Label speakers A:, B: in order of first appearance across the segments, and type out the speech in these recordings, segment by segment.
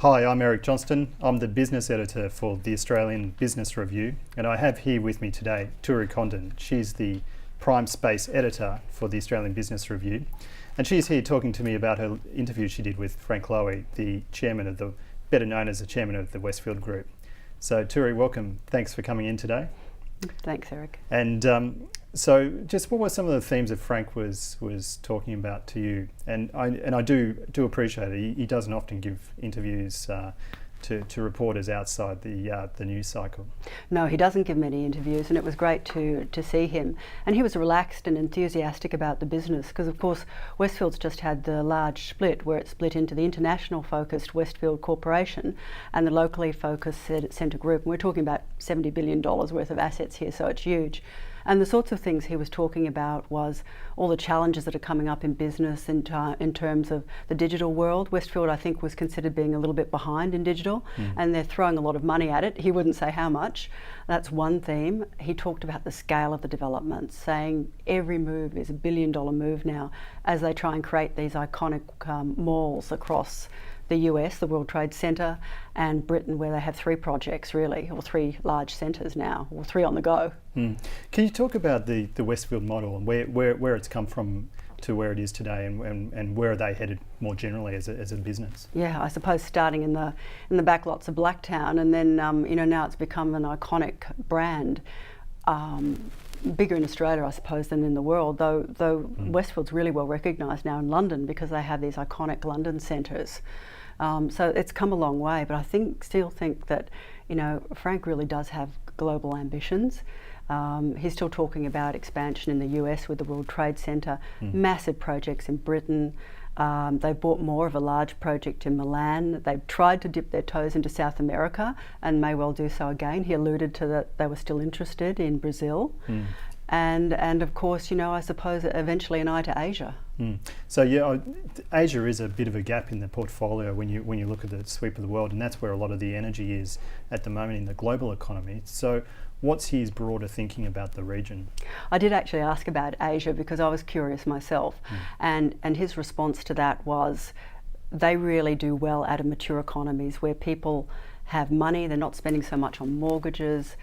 A: Hi, I'm Eric Johnston. I'm the business editor for the Australian Business Review, and I have here with me today Turi Condon. She's the Prime Space editor for the Australian Business Review, and she's here talking to me about her interview she did with Frank Lowy, the chairman of the, better known as the chairman of the Westfield Group. So Turi, welcome. Thanks for coming in today.
B: Thanks, Eric.
A: And so, just what were some of the themes that Frank was talking about to you? And I do appreciate it. He doesn't often give interviews to reporters outside the news cycle.
B: No, he doesn't give many interviews, and it was great to see him. And he was relaxed and enthusiastic about the business because, of course, Westfield's just had the large split where it split into the international focused Westfield Corporation and the locally focused Centre Group. And we're talking about $70 billion worth of assets here, so it's huge. And the sorts of things he was talking about was all the challenges that are coming up in business in terms of the digital world. Westfield, I think, was considered being a little bit behind in digital, and they're throwing a lot of money at it. He wouldn't say how much. That's one theme. He talked about the scale of the developments, saying every move is $1 billion move now as they try and create these iconic malls across the US, the World Trade Center, and Britain, where they have 3 projects really, or 3 large centres now, or 3 on the go.
A: Can you talk about the Westfield model and where it's come from to where it is today, and where are they headed more generally as a business?
B: Yeah, I suppose starting in the back lots of Blacktown, and then now it's become an iconic brand. Bigger in Australia, I suppose, than in the world, though Westfield's really well recognised now in London because they have these iconic London centres. So it's come a long way, but I still think that Frank really does have global ambitions. He's still talking about expansion in the US with the World Trade Center, massive projects in Britain. They've bought more of a large project in Milan. They've tried to dip their toes into South America and may well do so again. He alluded to that they were still interested in Brazil. And of course, I suppose eventually an eye to Asia.
A: So yeah, Asia is a bit of a gap in the portfolio when you look at the sweep of the world, and that's where a lot of the energy is at the moment in the global economy. So what's his broader thinking about the region?
B: I did actually ask about Asia because I was curious myself, and his response to that was they really do well out of mature economies where people have money, they're not spending so much on mortgages,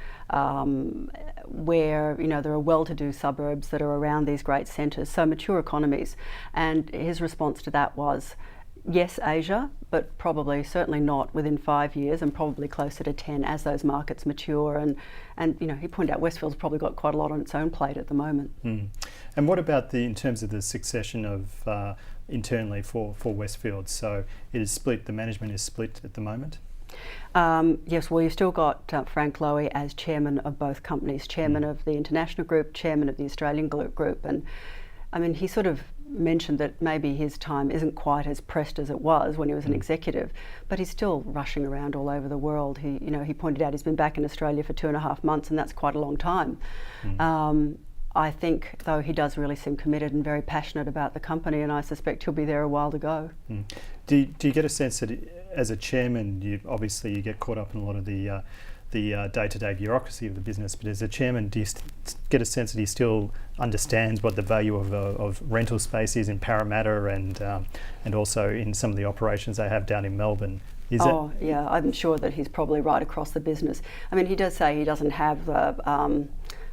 B: where there are well-to-do suburbs that are around these great centres, so mature economies. And his response to that was, yes, Asia, but certainly not within 5 years, and probably closer to 10 as those markets mature. And he pointed out Westfield's probably got quite a lot on its own plate at the moment.
A: And what about in terms of the succession of internally for Westfield? So it is split. The management is split at the moment.
B: Yes, well, you've still got Frank Lowy as chairman of both companies, chairman of the international group, chairman of the Australian group, and I mean, he sort of mentioned that maybe his time isn't quite as pressed as it was when he was an executive, but he's still rushing around all over the world. He pointed out he's been back in Australia for 2.5 months, and that's quite a long time. I think, though, he does really seem committed and very passionate about the company, and I suspect he'll be there a while to go.
A: Do you get a sense that, as a chairman, you get caught up in a lot of the day-to-day bureaucracy of the business, but as a chairman, do you get a sense that he still understands what the value of rental space is in Parramatta and also in some of the operations they have down in Melbourne?
B: Yeah, I'm sure that he's probably right across the business. I mean, he does say he doesn't have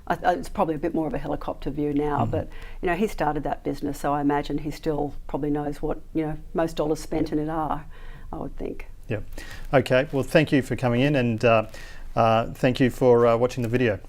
B: it's probably a bit more of a helicopter view now, but he started that business, so I imagine he still probably knows what most dollars spent in it are, I would think.
A: Yeah. Okay. Well, thank you for coming in, and thank you for watching the video.